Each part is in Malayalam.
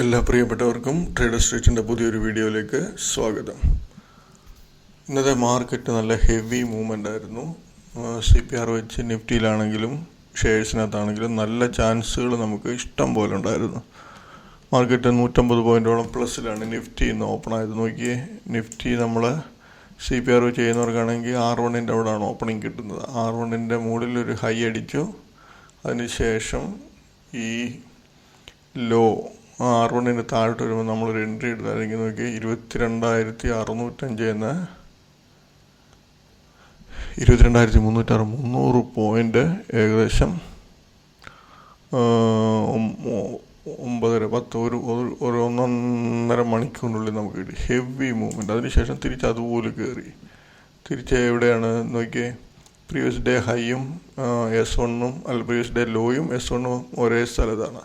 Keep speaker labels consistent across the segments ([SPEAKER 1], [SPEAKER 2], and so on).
[SPEAKER 1] എല്ലാ പ്രിയപ്പെട്ടവർക്കും ട്രേഡർ സ്ട്രീറ്റിൻ്റെ പുതിയൊരു വീഡിയോയിലേക്ക് സ്വാഗതം. ഇന്നത്തെ മാർക്കറ്റ് നല്ല ഹെവി മൂവ്മെൻ്റ് ആയിരുന്നു. CPR വെച്ച് നിഫ്റ്റിയിലാണെങ്കിലും ഷെയർസിനകത്താണെങ്കിലും നല്ല ചാൻസുകൾ നമുക്ക് ഇഷ്ടം പോലെ ഉണ്ടായിരുന്നു. മാർക്കറ്റ് 150 പോയിൻറ്റോളം പ്ലസ്സിലാണ് നിഫ്റ്റി ഇന്ന് ഓപ്പൺ ആയത്. നോക്കിയേ, നിഫ്റ്റി നമ്മൾ CPR ചെയ്യുന്നവർക്കാണെങ്കിൽ R1 അവിടെയാണ് ഓപ്പണിംഗ് കിട്ടുന്നത്. R1 മുകളിലൊരു ഹൈ അടിച്ചു. അതിനുശേഷം ഈ ലോ R1 താഴോട്ട് വരുമ്പോൾ നമ്മളൊരു എൻട്രി എടുത്തായിരിക്കും. നോക്കി 22,605 എന്ന 22,306 300 പോയിൻ്റ് ഏകദേശം 9:10 ഒരു 1.5 മണിക്കൂറിനുള്ളിൽ നമുക്ക് കിട്ടി. Heavy movement. അതിനുശേഷം തിരിച്ച് അതുപോലെ കയറി. തിരിച്ച് എവിടെയാണ് നോക്കിയേ, പ്രീവിയസ് ഡേ ഹൈയും S1 അല്ല പ്രീവിയസ് ഡേ ലോയും S1 ഒരേ സ്ഥലത്താണ്.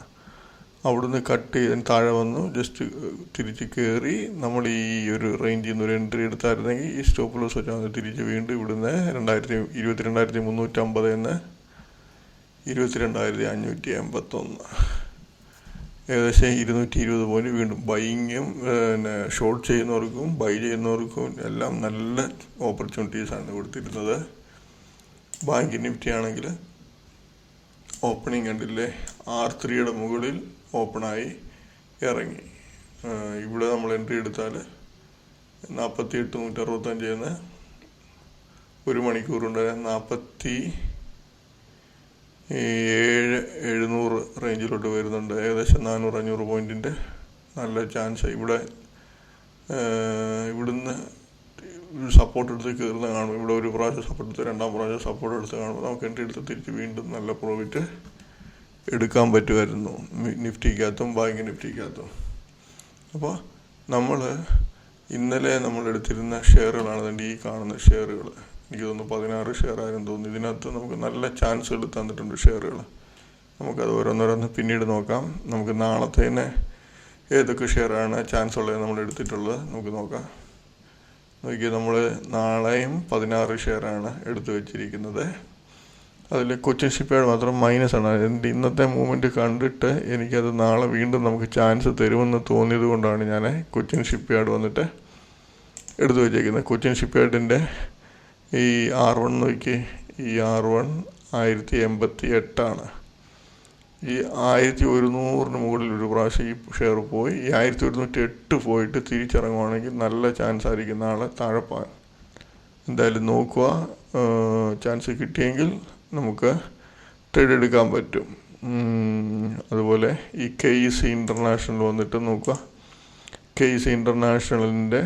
[SPEAKER 1] അവിടുന്ന് കട്ട് ചെയ്ത് താഴെ വന്നു, ജസ്റ്റ് തിരിച്ച് കയറി നമ്മൾ ഈ ഒരു റേഞ്ചിൽ നിന്ന് ഒരു എൻട്രി എടുത്തായിരുന്നെങ്കിൽ ഈ സ്റ്റോപ്പ് ലോസ് വെച്ചാൽ തിരിച്ച് വീണ്ടും ഇവിടുന്ന് 22,350 എന്ന് 22,581 ഏകദേശം 220 പോയിന്റ് വീണ്ടും ബൈയിങ്ങും പിന്നെ ഷോർട്ട് ചെയ്യുന്നവർക്കും ബൈ ചെയ്യുന്നവർക്കും എല്ലാം നല്ല ഓപ്പർച്യൂണിറ്റീസാണ് കൊടുത്തിരുന്നത്. ബാങ്ക് നിഫ്റ്റി ആണെങ്കിൽ ഓപ്പണിംഗ് കണ്ടില്ലേ, R3 മുകളിൽ ഓപ്പണായി ഇറങ്ങി. ഇവിടെ നമ്മൾ എൻട്രി എടുത്താൽ 48,165 എന്ന് ഒരു മണിക്കൂറുണ്ട് 47,700 റേഞ്ചിലോട്ട് വരുന്നുണ്ട്. ഏകദേശം 400-500 പോയിൻറ്റിൻ്റെ നല്ല ചാൻസ്. ഇവിടുന്ന് സപ്പോർട്ട് എടുത്ത് കയറുന്ന കാണുമ്പോൾ ഇവിടെ ഒരു പ്രാവശ്യം സപ്പോർട്ട് എടുത്ത് രണ്ടാം പ്രാവശ്യം സപ്പോർട്ട് എടുത്ത് കാണുമ്പോൾ നമുക്ക് എൻട്രി എടുത്ത് തിരിച്ച് വീണ്ടും നല്ല പ്രോഫിറ്റ് എടുക്കാൻ പറ്റുമായിരുന്നു നിഫ്റ്റിക്കകത്തും ബാങ്ക് നിഫ്റ്റിക്കകത്തും. അപ്പോൾ ഇന്നലെ നമ്മൾ എടുത്തിരുന്ന ഷെയറുകളാണ് ഈ കാണുന്ന ഷെയറുകൾ. എനിക്ക് തോന്നുന്നു 16 ഷെയർ ആയിരുന്നു തോന്നുന്നു. ഇതിനകത്ത് നമുക്ക് നല്ല ചാൻസുകൾ തന്നിട്ടുണ്ട് ഷെയറുകൾ. നമുക്കത് ഓരോന്നോരോന്ന് പിന്നീട് നോക്കാം. നമുക്ക് നാളത്തേന് ഏതൊക്കെ ഷെയറാണ് ചാൻസ് ഉള്ളത് നമ്മൾ എടുത്തിട്ടുള്ളത് നമുക്ക് നോക്കാം. നോക്കി, നമ്മൾ നാളെയും 16 ഷെയറാണ് എടുത്തു വെച്ചിരിക്കുന്നത്. അതിൽ കൊച്ചിൻ ഷിപ്പ്യാർഡ് മാത്രം മൈനസാണ്. എൻ്റെ ഇന്നത്തെ മൂവ്മെൻറ്റ് കണ്ടിട്ട് എനിക്കത് നാളെ വീണ്ടും നമുക്ക് ചാൻസ് തരുമെന്ന് തോന്നിയത് കൊണ്ടാണ് ഞാൻ കൊച്ചിൻ ഷിപ്പ്യാർഡ് വന്നിട്ട് എടുത്തു വെച്ചേക്കുന്നത്. കൊച്ചിൻ ഷിപ്പ്യാർഡിൻ്റെ ഈ R1 നോക്കി, ഈ R1 1088 ഈ 1100 മുകളിൽ ഒരു പ്രാവശ്യം ഈ ഷെയർ പോയി. ഈ 1108 പോയിട്ട് തിരിച്ചിറങ്ങുവാണെങ്കിൽ നല്ല ചാൻസ് ആയിരിക്കും നാളെ താഴെ പോകാൻ. എന്തായാലും നോക്കുക, ചാൻസ് കിട്ടിയെങ്കിൽ നമുക്ക് ട്രേഡ് എടുക്കാൻ പറ്റും. അതുപോലെ ഈ KEC ഇൻ്റർനാഷണൽ വന്നിട്ട് നോക്കുക. KEC ഇൻ്റർനാഷണലിൻ്റെ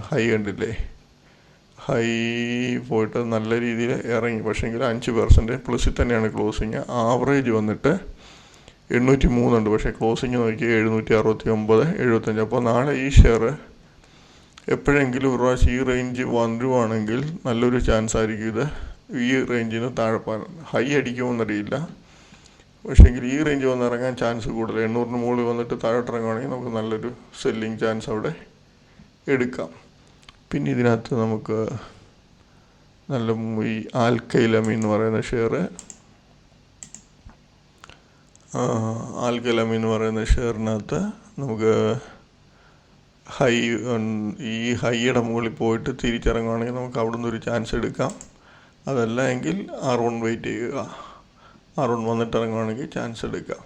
[SPEAKER 1] ഹൈ കണ്ടില്ലേ, ഹൈ പോയിട്ട് നല്ല രീതിയിൽ ഇറങ്ങി. പക്ഷേങ്കിൽ 5% പ്ലസ്സിൽ തന്നെയാണ് ക്ലോസിങ്. ആവറേജ് വന്നിട്ട് 803 ഉണ്ട്. പക്ഷേ ക്ലോസിങ് നോക്കി 769, 75. അപ്പോൾ നാളെ ഈ ഷെയർ എപ്പോഴെങ്കിലും ഒരു പ്രാവശ്യം ഈ റേഞ്ച് വരുവാണെങ്കിൽ നല്ലൊരു ചാൻസ് ആയിരിക്കും ഇത് ഈ റേഞ്ചിന് താഴെ പോകാൻ. ഹൈ അടിക്കുമെന്നറിയില്ല, പക്ഷേങ്കിൽ ഈ റേഞ്ച് വന്ന് ഇറങ്ങാൻ ചാൻസ് കൂടുതൽ. 800 മുകളിൽ വന്നിട്ട് താഴോട്ട് ഇറങ്ങുകയാണെങ്കിൽ നമുക്ക് നല്ലൊരു സെല്ലിങ് ചാൻസ് അവിടെ എടുക്കാം. പിന്നെ ഇതിനകത്ത് നമുക്ക് നല്ല ഈ ആൽക്കൈലമി എന്ന് പറയുന്ന ഷെയർ, ആൽക്കൈലമി എന്ന് പറയുന്ന ഷെയറിനകത്ത് നമുക്ക് ഈ ഹൈയുടെ മുകളിൽ പോയിട്ട് തിരിച്ചിറങ്ങുകയാണെങ്കിൽ നമുക്ക് അവിടെ നിന്നൊരു ചാൻസ് എടുക്കാം. അതല്ല എങ്കിൽ R1 വെയിറ്റ് ചെയ്യുക. R1 വന്നിട്ട് ഇറങ്ങുകയാണെങ്കിൽ ചാൻസ് എടുക്കാം.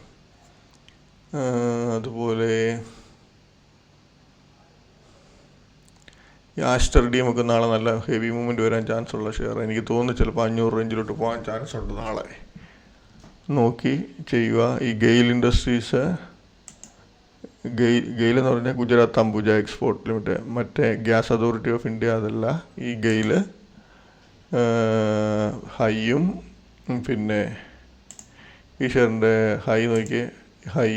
[SPEAKER 1] അതുപോലെ ഈ ആസ്റ്റർ DMA ഒക്കെ നാളെ നല്ല ഹെവി മൂവ്മെൻറ്റ് വരാൻ ചാൻസ് ഉള്ള ഷെയർ. എനിക്ക് തോന്നുന്നു ചിലപ്പോൾ 500 റേഞ്ചിലോട്ട് പോകാൻ ചാൻസ് ഉണ്ട് നാളെ. നോക്കി ചെയ്യുക. ഈ ഗെയിൽ ഇൻഡസ്ട്രീസ്, ഗെയിൽ എന്ന് പറഞ്ഞാൽ ഗുജറാത്ത് അംബുജ എക്സ്പോർട്ട് ലിമിറ്റഡ്, മറ്റേ ഗ്യാസ് അതോറിറ്റി ഓഫ് ഇന്ത്യ അതല്ല. ഈ ഗെയിൽ ഹൈയും പിന്നെ ഈ ഷെയറിൻ്റെ ഹൈ നോക്കി, ഹൈ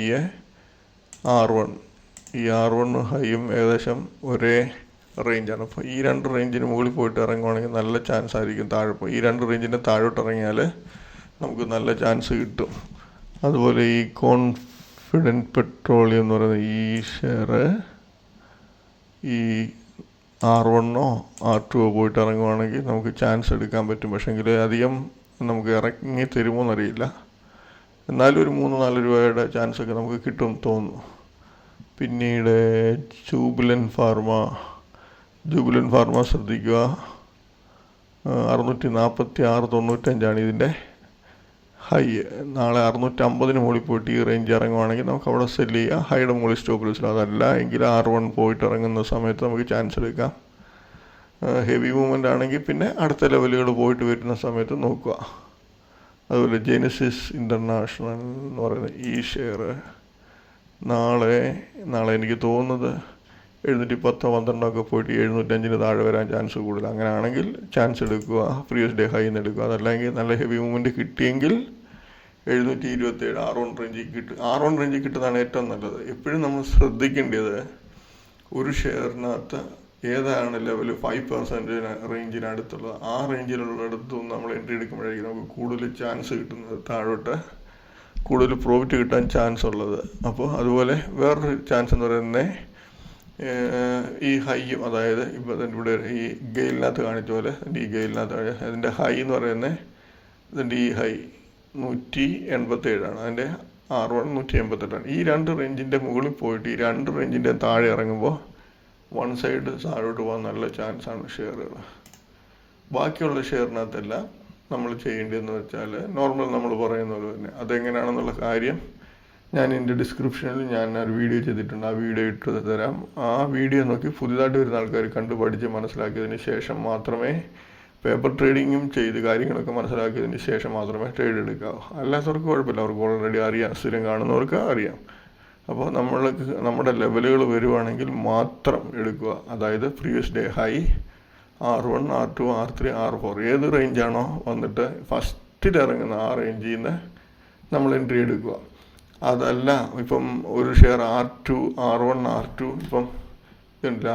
[SPEAKER 1] R1, ഈ R1 ഹൈയും ഏകദേശം ഒരേ റേഞ്ചാണ്. അപ്പോൾ ഈ 2 റേഞ്ചിന് മുകളിൽ പോയിട്ട് ഇറങ്ങുവാണെങ്കിൽ നല്ല ചാൻസ് ആയിരിക്കും താഴെ പോയി. ഈ 2 റേഞ്ചിൻ്റെ താഴോട്ട് ഇറങ്ങിയാൽ നമുക്ക് നല്ല ചാൻസ് കിട്ടും. അതുപോലെ ഈ കോൺഫിഡൻറ്റ് പെട്രോളിയം എന്ന് പറയുന്ന ഈ ഷെയർ ഈ R1 R2 പോയിട്ട് ഇറങ്ങുവാണെങ്കിൽ നമുക്ക് ചാൻസ് എടുക്കാൻ പറ്റും. പക്ഷേങ്കിൽ അധികം നമുക്ക് ഇറങ്ങി തരുമോ എന്നറിയില്ല. എന്നാലും ഒരു 3-4 രൂപയുടെ ചാൻസൊക്കെ നമുക്ക് കിട്ടും തോന്നുന്നു. പിന്നീട് ജൂബിലൻ്റ് ഫാർമ ശ്രദ്ധിക്കുക. 646.95 ഇതിൻ്റെ ഹൈ. നാളെ 650 മുകളിൽ പോയിട്ട് ഈ റേഞ്ച് ഇറങ്ങുവാണെങ്കിൽ നമുക്ക് അവിടെ സെല്ല് ചെയ്യാം. ഹൈയുടെ മുകളിൽ സ്റ്റോപ്പ് ലോസിൽ. അതല്ല എങ്കിൽ R1 പോയിട്ട് ഇറങ്ങുന്ന സമയത്ത് നമുക്ക് ചാൻസ് എടുക്കാം. ഹെവി മൂവ്മെൻ്റ് ആണെങ്കിൽ പിന്നെ അടുത്ത ലെവലുകൾ പോയിട്ട് വരുന്ന സമയത്ത് നോക്കുക. അതുപോലെ ജെനസിസ് ഇൻ്റർനാഷണൽ എന്ന് പറയുന്ന ഈ ഷെയർ നാളെ എനിക്ക് തോന്നുന്നത് 710-12 പോയിട്ട് 705 താഴെ വരാൻ ചാൻസ് കൂടുതൽ. അങ്ങനെയാണെങ്കിൽ ചാൻസ് എടുക്കുക, പ്രീവിയസ് ഡേ ഹൈ എന്ന് എടുക്കുക. അതല്ലെങ്കിൽ നല്ല ഹെവി മൂവ്മെൻറ്റ് കിട്ടിയെങ്കിൽ 727 R1 റേഞ്ചിൽ കിട്ടുന്നതാണ് ഏറ്റവും നല്ലത്. എപ്പോഴും നമ്മൾ ശ്രദ്ധിക്കേണ്ടത് ഒരു ഷെയറിനകത്ത് ഏതാണ് ലെവൽ 5% റേഞ്ചിനടുത്തുള്ളത്. ആ റേഞ്ചിലുള്ളിടത്തും നമ്മൾ എൻട്രി എടുക്കുമ്പോഴായിരിക്കും നമുക്ക് കൂടുതൽ ചാൻസ് കിട്ടുന്നത്, താഴോട്ട് കൂടുതൽ പ്രോഫിറ്റ് കിട്ടാൻ ചാൻസ് ഉള്ളത്. അപ്പോൾ അതുപോലെ വേറൊരു ചാൻസ് എന്ന് പറയുന്നത് ഈ ഹൈയും, അതായത് ഇപ്പോൾ ഇവിടെ ഈ ഗെയിലിനകത്ത് കാണിച്ച പോലെ ഈ ഗെയിലിനകത്ത് അതിൻ്റെ ഹൈ എന്ന് പറയുന്നത് ഇതിൻ്റെ ഈ ഹൈ 187 അതിൻ്റെ R1 188. ഈ രണ്ട് റേഞ്ചിൻ്റെ മുകളിൽ പോയിട്ട് ഈ രണ്ട് റേഞ്ചിൻ്റെ താഴെ ഇറങ്ങുമ്പോൾ വൺ സൈഡ് താഴോട്ട് പോകാൻ നല്ല ചാൻസാണ് ഷെയറുകൾ. ബാക്കിയുള്ള ഷെയറിനകത്തല്ല നമ്മൾ ചെയ്യേണ്ടതെന്ന് വെച്ചാൽ നോർമൽ നമ്മൾ പറയുന്ന പോലെ തന്നെ. അതെങ്ങനെയാണെന്നുള്ള കാര്യം ഞാൻ എൻ്റെ ഡിസ്ക്രിപ്ഷനിൽ ഒരു വീഡിയോ ചെയ്തിട്ടുണ്ട്. ആ വീഡിയോ ഇട്ട് തരാം. ആ വീഡിയോ നോക്കി പുതിയതായിട്ട് വരുന്ന ആൾക്കാർ കണ്ടു പഠിച്ച് മനസ്സിലാക്കിയതിന് ശേഷം മാത്രമേ പേപ്പർ ട്രേഡിങ്ങും ചെയ്ത് കാര്യങ്ങളൊക്കെ മനസ്സിലാക്കിയതിന് ശേഷം മാത്രമേ ട്രേഡ് എടുക്കാവൂ. അല്ലാത്തവർക്ക് കുഴപ്പമില്ല, അവർക്ക് ഓൾറെഡി അറിയാം, സ്ഥിരം കാണുന്നവർക്ക് അറിയാം. അപ്പോൾ നമ്മുടെ ലെവലുകൾ വരുവാണെങ്കിൽ മാത്രം എടുക്കുക. അതായത് previous day high R1, R2, R3, R4 ഏത് റേഞ്ചാണോ വന്നിട്ട് ഫസ്റ്റിൽ ഇറങ്ങുന്ന ആ റേഞ്ചിൽ നിന്ന് നമ്മൾ എൻട്രി എടുക്കുക. അതല്ല ഇപ്പം ഒരു ഷെയർ R1, R2 ഇപ്പം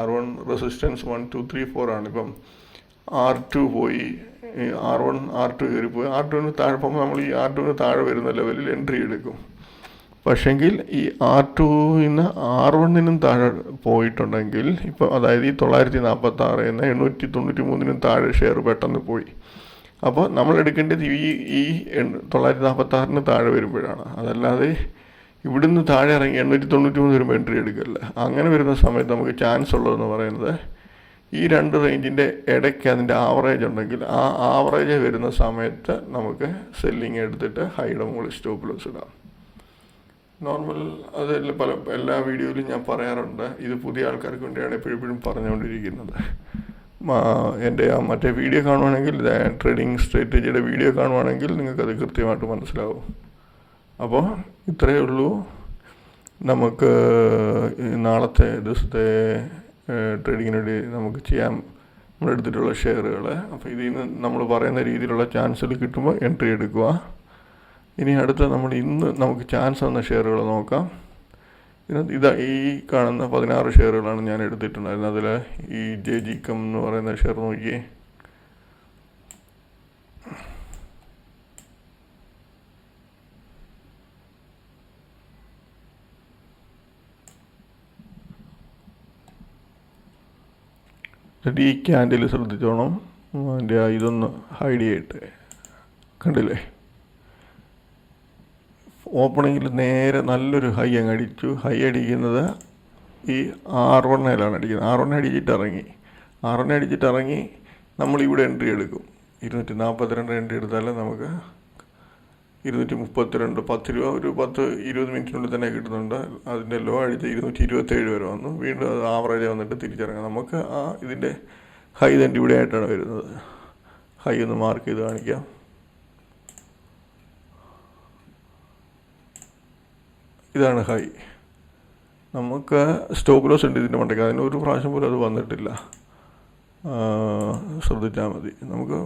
[SPEAKER 1] R1 റെസിസ്റ്റൻസ് 1, 2, 3, 4 ആണ്. ഇപ്പം R2 പോയി, R1, R2 കയറിപ്പോയി. R2 താഴെ പോകുമ്പോൾ നമ്മൾ ഈ R2 താഴെ വരുന്ന ലെവലിൽ എൻട്രി എടുക്കും. പക്ഷെങ്കിൽ ഈ R2 R1 താഴെ പോയിട്ടുണ്ടെങ്കിൽ ഇപ്പോൾ അതായത് ഈ 946 893 താഴെ ഷെയർ പെട്ടെന്ന് പോയി. അപ്പോൾ നമ്മൾ എടുക്കേണ്ടത് ഈ 946 താഴെ വരുമ്പോഴാണ്. അതല്ലാതെ ഇവിടുന്ന് താഴെ ഇറങ്ങി 893 വരുമ്പോൾ എൻട്രി എടുക്കല്ല. അങ്ങനെ വരുന്ന സമയത്ത് നമുക്ക് ചാൻസ് ഉള്ളതെന്ന് പറയുന്നത് ഈ രണ്ട് റേഞ്ചിൻ്റെ ഇടയ്ക്ക് അതിൻ്റെ ആവറേജ് ഉണ്ടെങ്കിൽ ആ ആവറേജ് വരുന്ന സമയത്ത് നമുക്ക് സെല്ലിങ് എടുത്തിട്ട് ഹൈയുടെ മുകളിൽ സ്റ്റോപ്പ് ലോസ് ഇടാം. നോർമൽ അതെല്ലാം എല്ലാ വീഡിയോയിലും ഞാൻ പറയാറുണ്ട്. ഇത് പുതിയ ആൾക്കാർക്ക് വേണ്ടിയാണ് എപ്പോഴും പറഞ്ഞുകൊണ്ടിരിക്കുന്നത്. എൻ്റെ മറ്റേ വീഡിയോ കാണുവാണെങ്കിൽ, ട്രേഡിങ് സ്ട്രാറ്റജിയുടെ വീഡിയോ കാണുവാണെങ്കിൽ നിങ്ങൾക്കത് കൃത്യമായിട്ട് മനസ്സിലാവും. അപ്പോൾ ഇത്രയേ ഉള്ളൂ. നമുക്ക് നാളത്തെ ദിവസത്തെ ട്രേഡിങ്ങിന് വേണ്ടി നമുക്ക് ചെയ്യാൻ നമ്മളെടുത്തിട്ടുള്ള ഷെയറുകൾ. അപ്പോൾ ഇതിൽ നിന്ന് നമ്മൾ പറയുന്ന രീതിയിലുള്ള ചാൻസുകൾ കിട്ടുമ്പോൾ എൻട്രി എടുക്കുക. ഇനി അടുത്ത ഇന്ന് നമുക്ക് ചാൻസ് വന്ന ഷെയറുകൾ നോക്കാം. ഈ കാണുന്ന 16 ഷെയറുകളാണ് ഞാൻ എടുത്തിട്ടുണ്ടായിരുന്നത്. അതിൽ ഈ JGChem എന്ന് പറയുന്ന ഷെയർ നോക്കിയേ. ഈ ക്യാൻഡിൽ ശ്രദ്ധിച്ചോണം. അതിൻ്റെ ഇതൊന്ന് ഹൈഡ് ചെയ്യട്ടെ. കണ്ടില്ലേ, ഓപ്പണിങ്ങിൽ നേരെ നല്ലൊരു ഹൈ അങ്ങ് അടിച്ചു. ഹൈ അടിക്കുന്നത് ഈ R1 അടിക്കുന്നത്. R1 അടിച്ചിട്ട് ഇറങ്ങി നമ്മളിവിടെ എൻട്രി എടുക്കും. 242 എൻട്രി എടുത്താൽ നമുക്ക് 232 10 രൂപ ഒരു 10-20 മിനിറ്റിനുള്ളിൽ തന്നെ കിട്ടുന്നുണ്ട്. അതിൻ്റെ ലോ അടിച്ച് 227 വരെ വന്നു. വീണ്ടും അത് ആവറേജ് വന്നിട്ട് തിരിച്ചിറങ്ങാം. നമുക്ക് ഇതിൻ്റെ ഹൈ തന്നെ ഇവിടെ ആയിട്ടാണ് വരുന്നത്. ഹൈ ഒന്ന് മാർക്ക് ചെയ്ത് കാണിക്കാം. ഇതാണ് ഹൈ. നമുക്ക് സ്റ്റോപ്പ് ലോസ് ഉണ്ട് ഇതിൻ്റെ മണ്ടയ്ക്ക്. അതിന് ഒരു പ്രാവശ്യം പോലും അത് വന്നിട്ടില്ല. ശ്രദ്ധിച്ചാൽ മതി. നമുക്ക്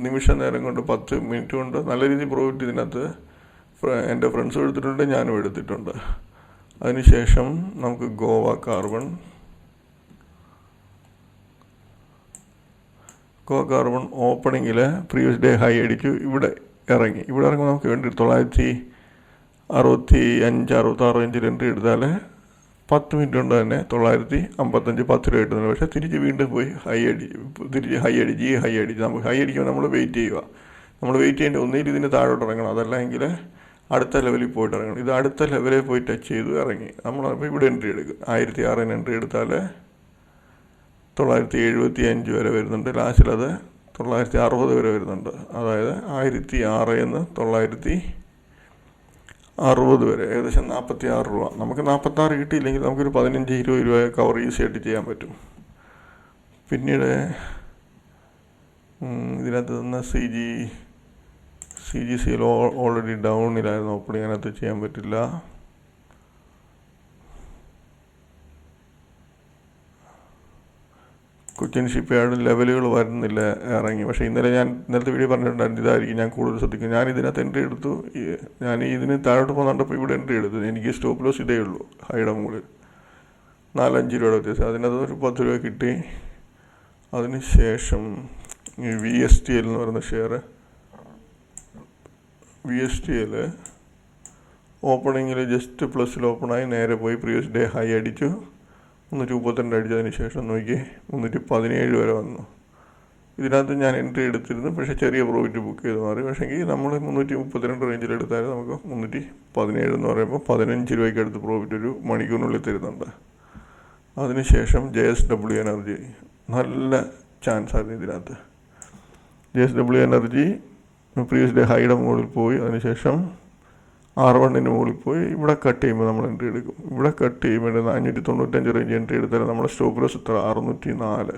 [SPEAKER 1] നിമിഷ നേരം കൊണ്ട് 10 മിനിറ്റ് കൊണ്ട് നല്ല രീതിയിൽ പ്രോഫിറ്റ് ഇതിനകത്ത് എൻ്റെ ഫ്രണ്ട്സും എടുത്തിട്ടുണ്ട്, ഞാനും എടുത്തിട്ടുണ്ട്. അതിനുശേഷം നമുക്ക് ഗോവ കാർബൺ ഓപ്പണിങ്ങിൽ പ്രീവിയസ് ഡേ ഹൈ അടിച്ചു. ഇവിടെ ഇറങ്ങുമ്പോൾ നമുക്ക് വേണ്ടി 965-66 റേഞ്ചിൽ എൻട്രി എടുത്താൽ 10 മിനിറ്റ് കൊണ്ട് തന്നെ 955 10 രൂപ കിട്ടുന്നുണ്ട്. പക്ഷേ തിരിച്ച് വീണ്ടും പോയി ഹൈ അടിച്ച് നമുക്ക് ഹൈ അടിക്കുമ്പോൾ നമ്മൾ വെയിറ്റ് ചെയ്യുക. നമ്മൾ വെയിറ്റ് ചെയ്യേണ്ട ഒന്നിൽ ഇതിന് താഴോട്ട് ഇറങ്ങണം. അതല്ലെങ്കിൽ അടുത്ത ലെവലിൽ പോയിട്ട് ഇറങ്ങണം. ഇത് അടുത്ത ലെവലിൽ പോയി ടച്ച് ചെയ്തു ഇറങ്ങി. നമ്മളപ്പോൾ ഇവിടെ എൻട്രി എടുക്കും. 1006 എൻട്രി എടുത്താൽ 975 വരെ വരുന്നുണ്ട്. ലാസ്റ്റിൽ അത് 960 വരെ വരുന്നുണ്ട്. അതായത് 1006 960 വരെ, ഏകദേശം 46 രൂപ. നമുക്ക് 46 കിട്ടിയില്ലെങ്കിൽ നമുക്കൊരു 15-20 രൂപ കവർ ഈസി ആയിട്ട് ചെയ്യാൻ പറ്റും. പിന്നീട് ഇതിനകത്ത് തന്ന CGCL ഓൾറെഡി ഡൗണിലായിരുന്നു ഓപ്പണിംഗ്, അതിനകത്ത് ചെയ്യാൻ പറ്റില്ല. കൊച്ചിൻ ഷിപ്പ്യാർഡ് ലെവലുകൾ വരുന്നില്ല, ഇറങ്ങി. പക്ഷേ ഇന്നലത്തെ വീഡിയോ പറഞ്ഞിട്ടുണ്ടായിരുന്നു ഇതായിരിക്കും ഞാൻ കൂടുതൽ ശ്രദ്ധിക്കും. ഞാൻ ഇതിനകത്ത് എൻട്രി എടുത്തു. ഞാൻ ഇതിന് താഴോട്ട് പോകുന്നുണ്ടപ്പോൾ ഇവിടെ എൻട്രി എടുത്തു. എനിക്ക് സ്റ്റോപ്പ് ലോസ് ഇതേ ഉള്ളൂ, ഹൈയുടെ മുകളിൽ 4-5 രൂപയുടെ വ്യത്യാസം. അതിനകത്ത് ഒരു 10 രൂപ കിട്ടി. അതിനുശേഷം ഈ VSTL എന്ന് പറയുന്ന ഷെയർ, VSTL ഓപ്പണിങ്ങിൽ ജസ്റ്റ് പ്ലസ്സിൽ ഓപ്പണായി നേരെ പോയി പ്രീവിയസ് ഡേ ഹൈ അടിച്ചു. 332 അടിച്ചതിന് ശേഷം നോക്കി 317 വരെ വന്നു. ഇതിനകത്ത് ഞാൻ എൻട്രി എടുത്തിരുന്നു, പക്ഷേ ചെറിയ പ്രോഫിറ്റ് ബുക്ക് ചെയ്ത് മാറി. പക്ഷേങ്കിൽ നമ്മൾ 332 റേഞ്ചിൽ എടുത്താൽ നമുക്ക് 317 എന്ന് പറയുമ്പോൾ 15 രൂപയ്ക്ക് അടുത്ത് പ്രോഫിറ്റ് ഒരു മണിക്കൂറിനുള്ളിൽ തരുന്നുണ്ട്. അതിനുശേഷം JSW എനർജി നല്ല ചാൻസ് ആയിരുന്നു ഇതിനകത്ത്. JSW എനർജി പ്രീവിയസ് ഡേ ഹൈയുടെ മുകളിൽ പോയി. അതിനുശേഷം R1-ന് മുകളിൽ പോയി. ഇവിടെ കട്ട് ചെയ്യുമ്പോൾ നമ്മൾ എൻട്രി എടുക്കും. ഇവിടെ കട്ട് ചെയ്യുമ്പോൾ 595 റേഞ്ച് എൻട്രി എടുത്താൽ നമ്മുടെ സ്റ്റോപ്പ് ലോസ് എത്ര? 604.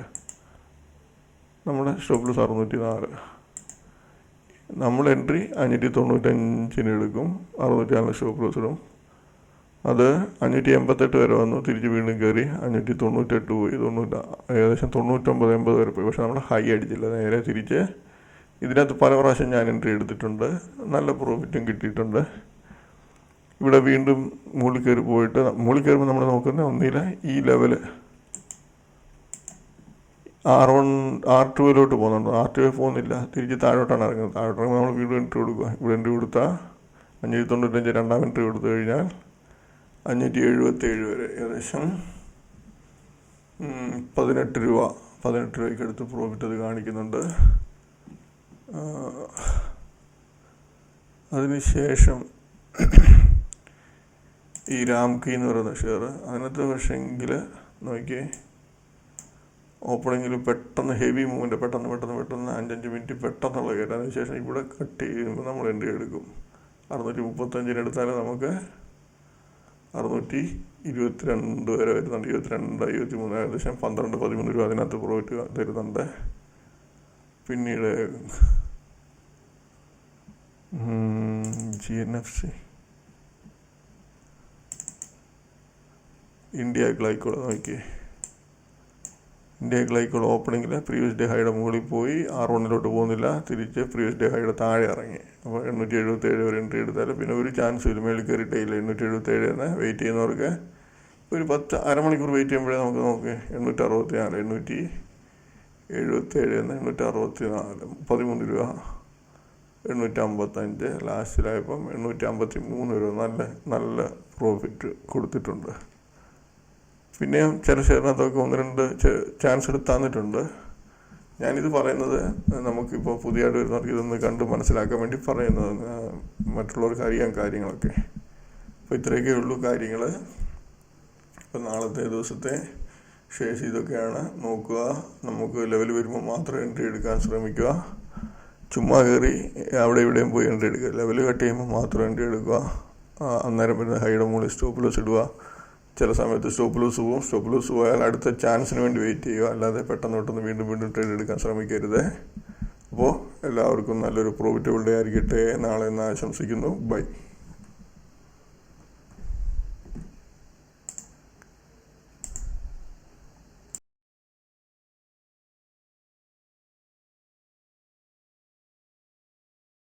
[SPEAKER 1] നമ്മുടെ സ്റ്റോപ്പ് ലോസ് 604. നമ്മൾ എൻട്രി 595-ന് എടുക്കും. 604 സ്റ്റോപ്പ് ലോസ് ഇടും. അത് 588 വരെ വന്നു. തിരിച്ച് വീണ്ടും കയറി 598 പോയി. ഏകദേശം 99-80 വരെ പോയി. പക്ഷെ നമ്മൾ ഹൈ അടിച്ചില്ല, നേരെ തിരിച്ച്. ഇതിനകത്ത് പല പ്രാവശ്യം ഞാൻ എൻട്രി എടുത്തിട്ടുണ്ട്, നല്ല പ്രോഫിറ്റും കിട്ടിയിട്ടുണ്ട്. ഇവിടെ വീണ്ടും മുകളിൽ കയറി പോയിട്ട്, മുകളിൽ കയറുമ്പോൾ നമ്മൾ നോക്കുന്നത് ഒന്നില്ല ഈ ലെവല് R2-ലോട്ട് പോകുന്നുണ്ട്. R2 പോകുന്നില്ല, തിരിച്ച് താഴോട്ടാണ് ഇറങ്ങുന്നത്. താഴോട്ട് ഇറങ്ങുമ്പോൾ നമ്മൾ വീണ്ടും എൻട്രി കൊടുക്കുക. ഇവിടെ എൻട്രി കൊടുത്താൽ 595 രണ്ടാം എൻട്രി കൊടുത്തു കഴിഞ്ഞാൽ 577 വരെ, ഏകദേശം 18 രൂപയ്ക്ക് അടുത്ത് പ്രോഫിറ്റ് അത് കാണിക്കുന്നുണ്ട്. അതിനുശേഷം ഈ രാംകി എന്ന് പറയുന്ന ഷെയർ, അതിനകത്ത് പക്ഷേങ്കിൽ നോക്കിയേ ഓപ്പണിങ്ങിൽ പെട്ടെന്ന് ഹെവി മൂവ്മെൻറ്റ്, പെട്ടെന്ന് 5-5 മിനിറ്റ് പെട്ടെന്നുള്ള കയറ്റം. അതിനുശേഷം ഇവിടെ കട്ട് ചെയ്യുമ്പോൾ നമ്മൾ എൻട്രി എടുക്കും. 635 എടുത്താൽ നമുക്ക് 622 വരെ വരുന്നുണ്ട്. 22, 23, ഏകദേശം 12-13 രൂപ അതിനകത്ത് പ്രോഫിറ്റ് തരുന്നുണ്ട്. പിന്നീട് GNFC ഇന്ത്യ ഗ്ലൈക്കോൾ നോക്കി. ഇന്ത്യ ഗ്ലൈക്കോൾ ഓപ്പണിങ്ങിൽ പ്രീവിയസ് ഡേ ഹൈയുടെ മുകളിൽ പോയി. R1-ലോട്ട് പോകുന്നില്ല, തിരിച്ച് പ്രീവിയസ് ഡേ ഹൈയുടെ താഴെ ഇറങ്ങി. അപ്പോൾ 877 വരെ എൻട്രി എടുത്താൽ പിന്നെ ഒരു ചാൻസും ഇല്ല, മേളിൽ കയറിയിട്ടില്ല. 877 എന്ന് വെയിറ്റ് ചെയ്യുന്നവർക്ക് ഒരു അരമണിക്കൂർ വെയിറ്റ് ചെയ്യുമ്പോഴേ നമുക്ക് 877 എന്ന് 864, 13 രൂപ 855. ലാസ്റ്റിലായപ്പം 853 രൂപ നല്ല പ്രോഫിറ്റ് കൊടുത്തിട്ടുണ്ട്. പിന്നെയും ചില ഷെയറിനകത്തൊക്കെ 1-2 ചാൻസ് എടുത്ത് തന്നിട്ടുണ്ട്. ഞാനിത് പറയുന്നത് നമുക്കിപ്പോൾ പുതിയതായിട്ട് വരുന്നവർക്ക് ഇതൊന്ന് കണ്ട് മനസ്സിലാക്കാൻ വേണ്ടി പറയുന്നത്, മറ്റുള്ളവർക്ക് അറിയാൻ കാര്യങ്ങളൊക്കെ. അപ്പോൾ ഇത്രയൊക്കെ ഉള്ളൂ കാര്യങ്ങൾ. ഇപ്പം നാളത്തെ ദിവസത്തെ ഷെയർസ് ഇതൊക്കെയാണ്. നോക്കുക, നമുക്ക് ലെവൽ വരുമ്പോൾ മാത്രം എൻട്രി എടുക്കാൻ ശ്രമിക്കുക. ചുമ്മാ കയറി അവിടെ ഇവിടെയും പോയി എൻട്രി എടുക്കുക. ലെവൽ കട്ട് ചെയ്യുമ്പോൾ മാത്രം എൻട്രി എടുക്കുക. അന്നേരം വരുന്ന ഹൈയുടെ മുകളിൽ സ്റ്റോപ്പ് ലോസ് ഇടുക. ചില സമയത്ത് സ്റ്റോപ്പ് ലോസ് പോയാൽ അടുത്ത ചാൻസിന് വേണ്ടി വെയിറ്റ് ചെയ്യുക. അല്ലാതെ പെട്ടെന്ന് വീണ്ടും ട്രേഡ് എടുക്കാൻ ശ്രമിക്കരുത്. അപ്പോൾ എല്ലാവർക്കും നല്ലൊരു പ്രോഫിറ്റബിൾ ഡേ ആയിരിക്കട്ടെ നാളെ എന്ന് ആശംസിക്കുന്നു. ബൈ.